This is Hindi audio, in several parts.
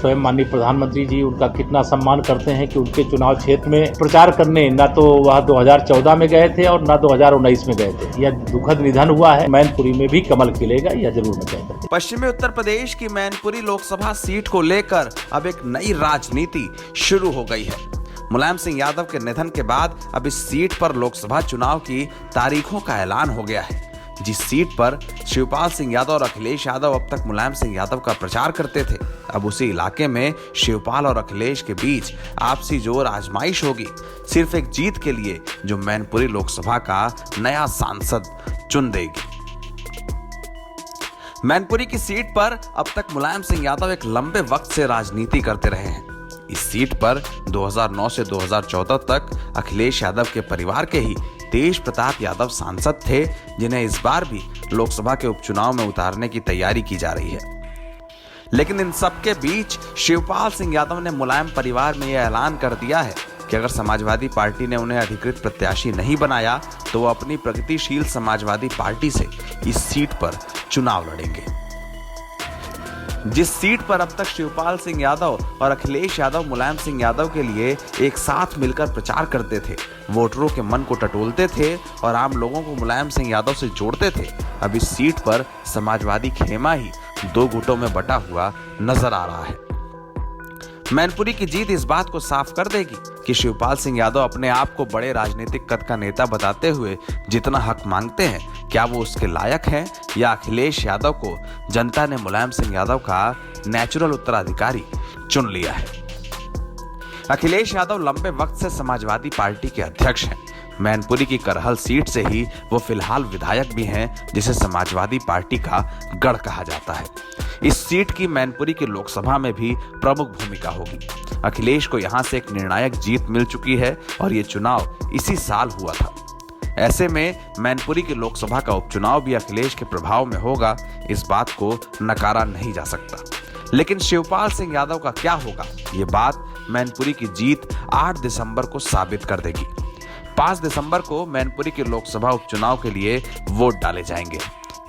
स्वयं माननीय प्रधानमंत्री जी उनका कितना सम्मान करते हैं कि उनके चुनाव क्षेत्र में प्रचार करने न तो वह 2014 में गए थे और न 2019 में गए थे। यह दुखद निधन हुआ है। मैनपुरी में भी कमल खिलेगा, यह जरूर मैं कहता हूं। पश्चिमी उत्तर प्रदेश की मैनपुरी लोकसभा सीट को लेकर अब एक नई राजनीति शुरू हो गई है। मुलायम सिंह यादव के निधन के बाद अब इस सीट पर लोकसभा चुनाव की तारीखों का ऐलान हो गया है। जिस सीट पर शिवपाल सिंह यादव और अखिलेश यादव अब तक मुलायम सिंह यादव का प्रचार करते थे, अब उसी इलाके में शिवपाल और अखिलेश के बीच आपसी जोर आजमाइश होगी, सिर्फ एक जीत के लिए जो मैनपुरी लोकसभा का नया सांसद चुन देगी। मैनपुरी की सीट पर अब तक मुलायम सिंह यादव एक लंबे वक्त से राजनीति करते रहे हैं। इस सीट पर 2009 से 2014 तक अखिलेश यादव के परिवार के ही तेज प्रताप यादव सांसद थे, जिन्हें इस बार भी लोकसभा के उपचुनाव में उतारने की तैयारी की जा रही है। लेकिन इन सबके बीच शिवपाल सिंह यादव ने मुलायम परिवार में यह ऐलान कर दिया है कि अगर समाजवादी पार्टी ने उन्हें अधिकृत प्रत्याशी नहीं बनाया तो वो अपनी प्रगतिशील समाजवादी पार्टी से इस सीट पर चुनाव लड़ेंगे। जिस सीट पर अब तक शिवपाल सिंह यादव और अखिलेश यादव मुलायम सिंह यादव के लिए एक साथ मिलकर प्रचार करते थे, वोटरों के मन को टटोलते थे और आम लोगों को मुलायम सिंह यादव से जोड़ते थे, अब इस सीट पर समाजवादी खेमा ही दो गुटों में बटा हुआ नजर आ रहा है। मैनपुरी की जीत इस बात को साफ कर देगी कि शिवपाल सिंह यादव अपने आप को बड़े राजनीतिक कद का नेता बताते हुए जितना हक मांगते हैं, क्या वो उसके लायक हैं, या अखिलेश यादव को जनता ने मुलायम सिंह यादव का नेचुरल उत्तराधिकारी चुन लिया है। अखिलेश यादव लंबे वक्त से समाजवादी पार्टी के अध्यक्ष हैं। मैनपुरी की करहल सीट से ही वो फिलहाल विधायक भी हैं, जिसे समाजवादी पार्टी का गढ़ कहा जाता है। इस सीट की मैनपुरी की लोकसभा में भी प्रमुख भूमिका होगी। अखिलेश को यहां से एक निर्णायक जीत मिल चुकी है और ये चुनाव इसी साल हुआ था। ऐसे में मैनपुरी की लोकसभा का उपचुनाव भी अखिलेश के प्रभाव में होगा, इस बात को नकारा नहीं जा सकता। लेकिन शिवपाल सिंह यादव का क्या होगा, ये बात मैनपुरी की जीत 8 दिसंबर को साबित कर देगी। 5 दिसंबर को मैनपुरी के लोकसभा उपचुनाव के लिए वोट डाले जाएंगे।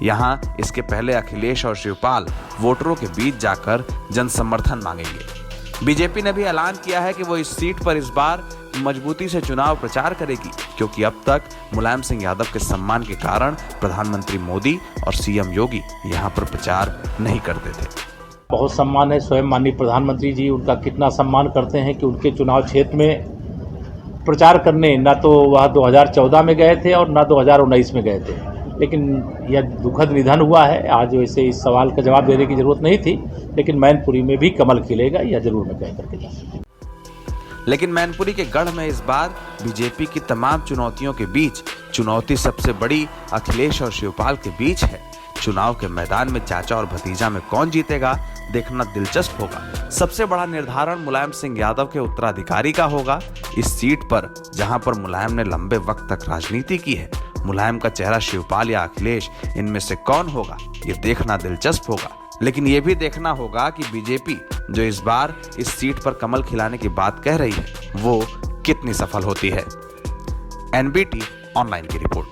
यहां इसके पहले अखिलेश और शिवपाल वोटरों के बीच जाकर जनसमर्थन मांगेंगे। बीजेपी ने भी ऐलान किया है कि वो इस सीट पर इस बार मजबूती से चुनाव प्रचार करेगी, क्योंकि अब तक मुलायम सिंह यादव के सम्मान के कारण प्रधानमंत्री मोदी और सीएम योगी यहां पर प्रचार नहीं करते थे। बहुत सम्मान है। स्वयं माननीय प्रधानमंत्री जी उनका कितना सम्मान करते हैं कि उनके चुनाव क्षेत्र में प्रचार करने न तो वह 2014 में गए थे और न 2019 में गए थे। लेकिन यह दुखद निधन हुआ है। आज वैसे इस सवाल का जवाब देने की जरूरत नहीं थी, लेकिन मैनपुरी में भी कमल खिलेगा, यह जरूर मैं कह करके जाऊंगा। लेकिन मैनपुरी के गढ़ में इस बार बीजेपी की तमाम चुनौतियों के बीच चुनौती सबसे बड़ी अखिलेश और शिवपाल के बीच है। चुनाव के मैदान में चाचा और भतीजा में कौन जीतेगा, देखना दिलचस्प होगा। सबसे बड़ा निर्धारण मुलायम सिंह यादव के उत्तराधिकारी का होगा। इस सीट पर जहां पर मुलायम ने लंबे वक्त तक राजनीति की है, मुलायम का चेहरा शिवपाल या अखिलेश, इनमें से कौन होगा, ये देखना दिलचस्प होगा। लेकिन ये भी देखना होगा कि बीजेपी जो इस बार इस सीट पर कमल खिलाने की बात कह रही है, वो कितनी सफल होती है। एनबीटी ऑनलाइन की रिपोर्ट।